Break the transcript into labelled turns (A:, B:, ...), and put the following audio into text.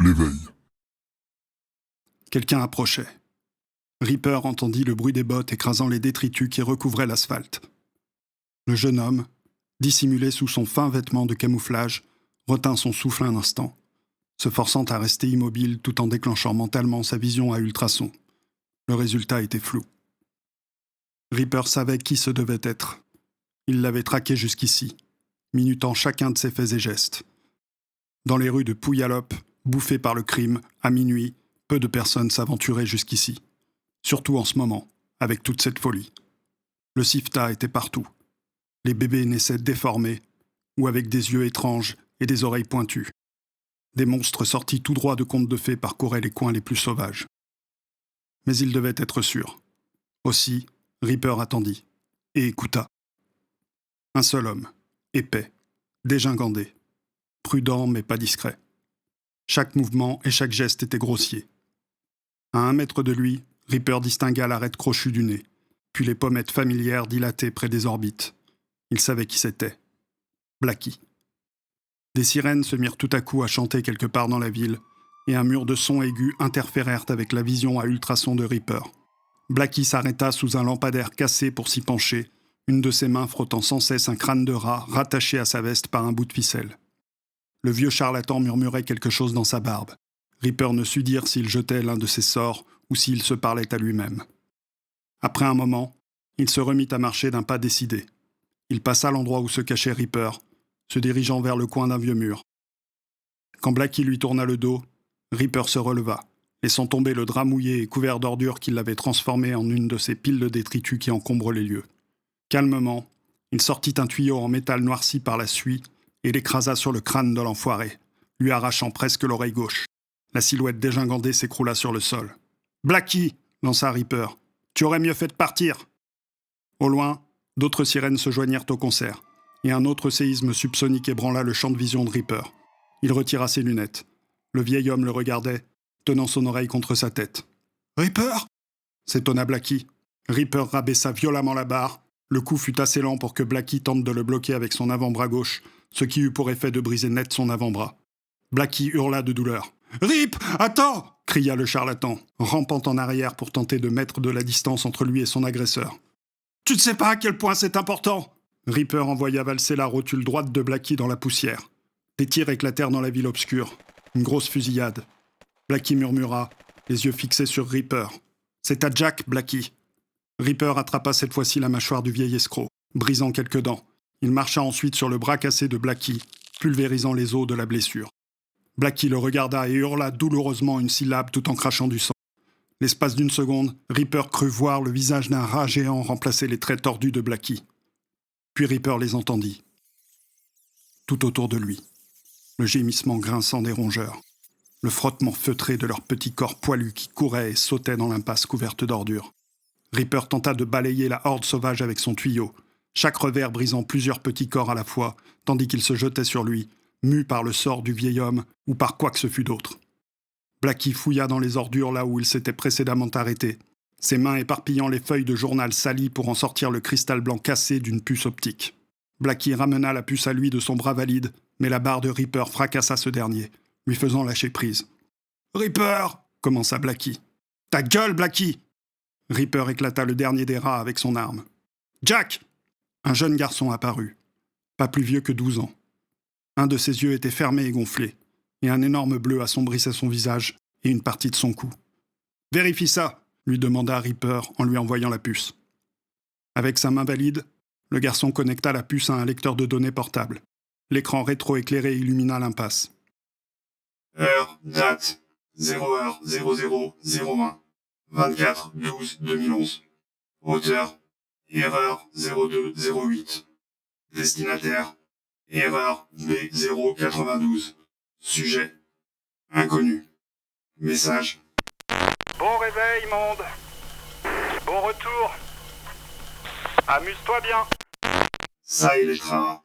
A: l'éveil.
B: Quelqu'un approchait. Reaper entendit le bruit des bottes écrasant les détritus qui recouvraient l'asphalte. Le jeune homme, dissimulé sous son fin vêtement de camouflage, retint son souffle un instant, se forçant à rester immobile tout en déclenchant mentalement sa vision à ultrasons. Le résultat était flou. Reaper savait qui ce devait être. Il l'avait traqué jusqu'ici, minutant chacun de ses faits et gestes. Dans les rues de Puyallup, bouffées par le crime, à minuit, peu de personnes s'aventuraient jusqu'ici. Surtout en ce moment, avec toute cette folie. Le SIFTA était partout. Les bébés naissaient déformés, ou avec des yeux étranges et des oreilles pointues. Des monstres sortis tout droit de contes de fées parcouraient les coins les plus sauvages. Mais il devait être sûr. Aussi, Reaper attendit, et écouta. Un seul homme, épais, dégingandé, prudent mais pas discret. Chaque mouvement et chaque geste était grossier. À 1 mètre de lui, Reaper distingua l'arête crochue du nez, puis les pommettes familières dilatées près des orbites. Il savait qui c'était. Blackie. Des sirènes se mirent tout à coup à chanter quelque part dans la ville, et un mur de sons aigus interférèrent avec la vision à ultrasons de Reaper. Blackie s'arrêta sous un lampadaire cassé pour s'y pencher, une de ses mains frottant sans cesse un crâne de rat rattaché à sa veste par un bout de ficelle. Le vieux charlatan murmurait quelque chose dans sa barbe. Reaper ne sut dire s'il jetait l'un de ses sorts ou s'il se parlait à lui-même. Après un moment, il se remit à marcher d'un pas décidé. Il passa l'endroit où se cachait Reaper, se dirigeant vers le coin d'un vieux mur. Quand Blackie lui tourna le dos, Reaper se releva, laissant tomber le drap mouillé et couvert d'ordures qui l'avait transformé en une de ces piles de détritus qui encombrent les lieux. Calmement, il sortit un tuyau en métal noirci par la suie et l'écrasa sur le crâne de l'enfoiré, lui arrachant presque l'oreille gauche. La silhouette dégingandée s'écroula sur le sol. « Blackie !» lança Reaper. « Tu aurais mieux fait de partir !» Au loin, d'autres sirènes se joignirent au concert, et un autre séisme subsonique ébranla le champ de vision de Reaper. Il retira ses lunettes. Le vieil homme le regardait, tenant son oreille contre sa tête. « Reaper !» s'étonna Blackie. Reaper rabaissa violemment la barre. Le coup fut assez lent pour que Blackie tente de le bloquer avec son avant-bras gauche, ce qui eut pour effet de briser net son avant-bras. Blackie hurla de douleur. « Rip, attends !» cria le charlatan, rampant en arrière pour tenter de mettre de la distance entre lui et son agresseur. « Tu ne sais pas à quel point c'est important !» Reaper envoya valser la rotule droite de Blackie dans la poussière. Des tirs éclatèrent dans la ville obscure. Une grosse fusillade. Blackie murmura, les yeux fixés sur Reaper. « C'est à Jack, Blackie !» Reaper attrapa cette fois-ci la mâchoire du vieil escroc, brisant quelques dents. Il marcha ensuite sur le bras cassé de Blackie, pulvérisant les os de la blessure. Blackie le regarda et hurla douloureusement une syllabe tout en crachant du sang. L'espace d'une seconde, Reaper crut voir le visage d'un rat géant remplacer les traits tordus de Blackie. Puis Reaper les entendit. Tout autour de lui, le gémissement grinçant des rongeurs, le frottement feutré de leurs petits corps poilus qui couraient et sautaient dans l'impasse couverte d'ordures. Reaper tenta de balayer la horde sauvage avec son tuyau, chaque revers brisant plusieurs petits corps à la fois, tandis qu'il se jetait sur lui, mu par le sort du vieil homme ou par quoi que ce fût d'autre. Blackie fouilla dans les ordures là où il s'était précédemment arrêté, ses mains éparpillant les feuilles de journal salies pour en sortir le cristal blanc cassé d'une puce optique. Blackie ramena la puce à lui de son bras valide, mais la barre de Reaper fracassa ce dernier, lui faisant lâcher prise. « Reaper !» commença Blackie. « Ta gueule, Blackie !» Reaper éclata le dernier des rats avec son arme. « Jack !» Un jeune garçon apparut, pas plus vieux que 12 ans. Un de ses yeux était fermé et gonflé, et un énorme bleu assombrissait son visage et une partie de son cou. « Vérifie ça !» lui demanda Reaper en lui envoyant la puce. Avec sa main valide, le garçon connecta la puce à un lecteur de données portable. L'écran rétro-éclairé illumina l'impasse.
C: Heure, date, 0h0001, 24/12/2011. Auteur, erreur 0208. Destinataire, erreur B092. Sujet, inconnu. Message.
D: Bon réveil, monde. Bon retour. Amuse-toi bien.
C: Ça et les trains.